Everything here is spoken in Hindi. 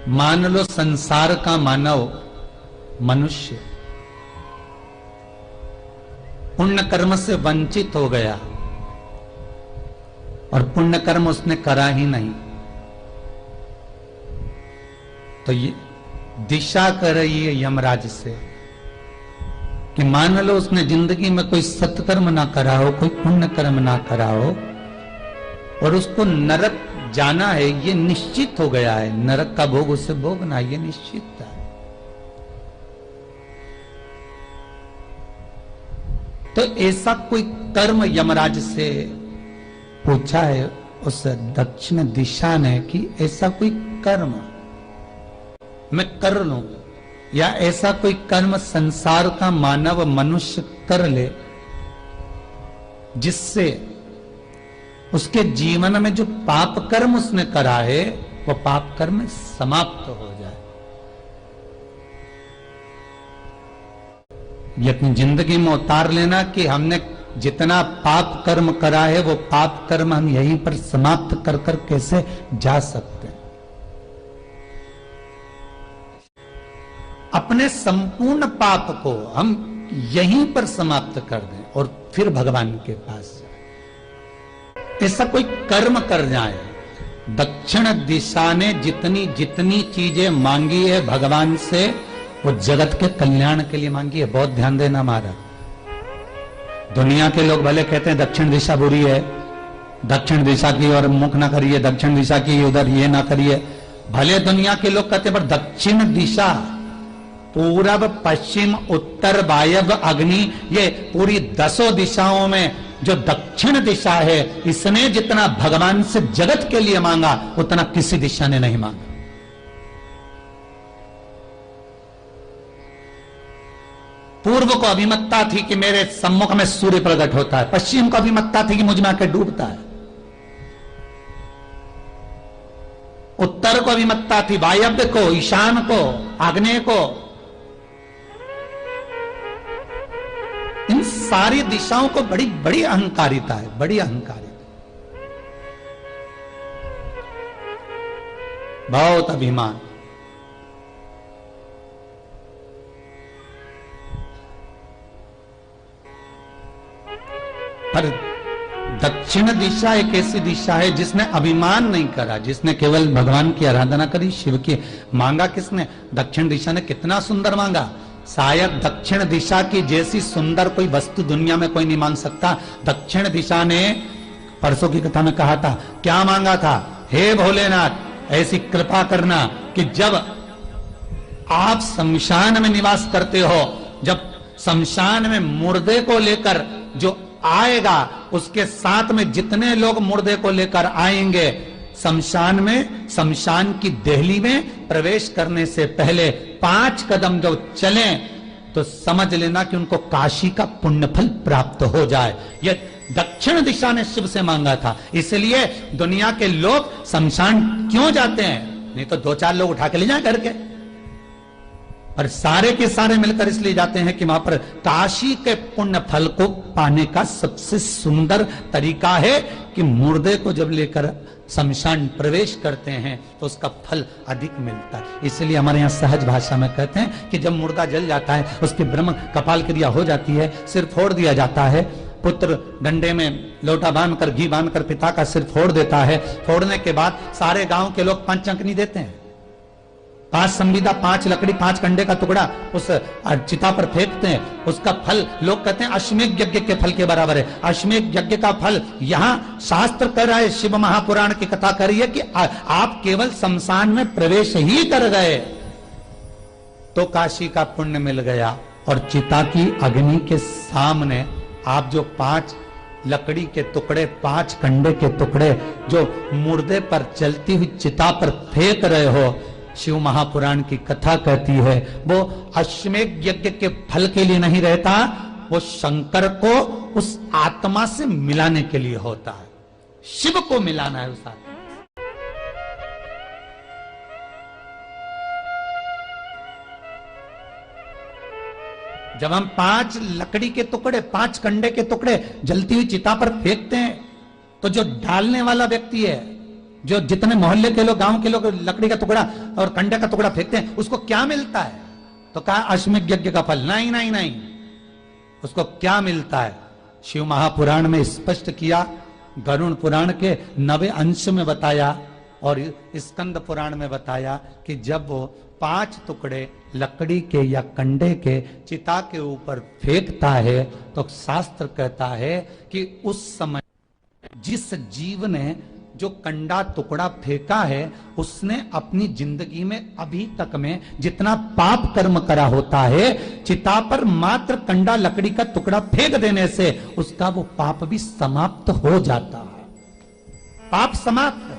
मान लो संसार का मानव मनुष्य पुण्य कर्म से वंचित हो गया और पुण्य कर्म उसने करा ही नहीं, तो ये दिशा कर रही है यमराज से कि मान लो उसने जिंदगी में कोई सत्कर्म ना करा हो, कोई पुण्य कर्म ना करा हो और उसको नरक जाना है, ये निश्चित हो गया है, नरक का भोग उसे भोगना ये निश्चित है। तो ऐसा कोई कर्म यमराज से पूछा है उस दक्षिण दिशा ने कि ऐसा कोई कर्म मैं कर लूं या ऐसा कोई कर्म संसार का मानव मनुष्य कर ले जिससे उसके जीवन में जो पाप कर्म उसने करा है वो पाप कर्म समाप्त हो जाए। ये अपनी जिंदगी में उतार लेना कि हमने जितना पाप कर्म करा है वो पाप कर्म हम यहीं पर समाप्त कर कर कैसे जा सकते हैं। अपने संपूर्ण पाप को हम यहीं पर समाप्त कर दें और फिर भगवान के पास जाए। ऐसा कोई कर्म कर जाए। दक्षिण दिशा ने जितनी जितनी चीजें मांगी है भगवान से वो जगत के कल्याण के लिए मांगी है। बहुत ध्यान देना हमारा। दुनिया के लोग भले कहते हैं दक्षिण दिशा बुरी है, दक्षिण दिशा की ओर मुख ना करिए, दक्षिण दिशा की उधर ये ना करिए। भले दुनिया के लोग कहते हैं पर दक्षिण दिशा पूरब पश्चिम उत्तर वायव्य अग्नि ये पूरी 10 दिशाओं में जो दक्षिण दिशा है इसने जितना भगवान से जगत के लिए मांगा उतना किसी दिशा ने नहीं मांगा। पूर्व को अभिमत्ता थी कि मेरे सम्मुख में सूर्य प्रकट होता है, पश्चिम को अभिमत्ता थी कि मुझ में आकर डूबता है, उत्तर को अभिमत्ता थी वायव्य को, ईशान को, आग्नेय को। इन सारी दिशाओं को बड़ी बड़ी अहंकारिता है, बड़ी अहंकारिता, बहुत अभिमान। पर दक्षिण दिशा एक ऐसी दिशा है जिसने अभिमान नहीं करा, जिसने केवल भगवान की आराधना करी, शिव की। मांगा किसने? दक्षिण दिशा ने कितना सुंदर मांगा। शायद दक्षिण दिशा की जैसी सुंदर कोई वस्तु दुनिया में कोई नहीं मांग सकता। दक्षिण दिशा ने परसों की कथा में कहा था, क्या मांगा था? हे भोलेनाथ ऐसी कृपा करना कि जब आप शमशान में निवास करते हो, जब शमशान में मुर्दे को लेकर जो आएगा उसके साथ में जितने लोग मुर्दे को लेकर आएंगे, शमशान में, शमशान की देहली में प्रवेश करने से पहले 5 कदम जो चलें तो समझ लेना कि उनको काशी का पुण्यफल प्राप्त हो जाए। यह दक्षिण दिशा ने शिव से मांगा था। इसलिए दुनिया के लोग शमशान क्यों जाते हैं? नहीं तो 2-4 लोग उठा के ले जाए करके, और सारे के सारे मिलकर इसलिए जाते हैं कि वहां पर काशी के पुण्य फल को पाने का सबसे सुंदर तरीका है कि मुर्दे को जब लेकर शमशान प्रवेश करते हैं तो उसका फल अधिक मिलता है। इसलिए हमारे यहाँ सहज भाषा में कहते हैं कि जब मुर्दा जल जाता है उसके ब्रह्म कपाल क्रिया हो जाती है, सिर फोड़ दिया जाता है। पुत्र डंडे में लोटा बांधकर घी बांधकर पिता का सिर फोड़ देता है। फोड़ने के बाद सारे गांव के लोग 5 अंकनी देते हैं, 5 संविदा, 5 लकड़ी, 5 कंडे का टुकड़ा उस चिता पर फेंकते हैं। उसका फल लोग कहते हैं अश्वमेध यज्ञ के फल के बराबर है। अश्वमेध यज्ञ का फल यहाँ शास्त्र कर रहा है, शिव महापुराण की कथा कर रही है कि आप केवल शमशान में प्रवेश ही कर गए तो काशी का पुण्य मिल गया। और चिता की अग्नि के सामने आप जो 5 लकड़ी के टुकड़े, 5 कंडे के टुकड़े जो मुर्दे पर चलती हुई चिता पर फेंक रहे हो, शिव महापुराण की कथा कहती है वो अश्वमेध यज्ञ के फल के लिए नहीं रहता, वो शंकर को उस आत्मा से मिलाने के लिए होता है। शिव को मिलाना है उस आत्मा। जब हम 5 लकड़ी के टुकड़े, 5 कंडे के टुकड़े जलती हुई चिता पर फेंकते हैं तो जो डालने वाला व्यक्ति है जो जितने मोहल्ले के लोग, गांव के लोग लकड़ी का टुकड़ा और कंडे का टुकड़ा फेंकते हैं, उसको क्या मिलता है? तो कहा अश्वमेध यज्ञ का फल। नहीं नहीं नहीं, उसको क्या मिलता है? शिव महापुराण में स्पष्ट किया, गरुड़ पुराण के 9वें अंश में बताया और स्कंद पुराण में बताया कि जब वो 5 टुकड़े लकड़ी के या कंडे के चिता के ऊपर फेंकता है तो शास्त्र कहता है कि उस समय जिस जीव ने जो कंडा टुकड़ा फेंका है उसने अपनी जिंदगी में अभी तक में जितना पाप कर्म करा होता है, चिता पर मात्र कंडा लकड़ी का टुकड़ा फेंक देने से उसका वो पाप भी समाप्त हो जाता है। पाप समाप्त।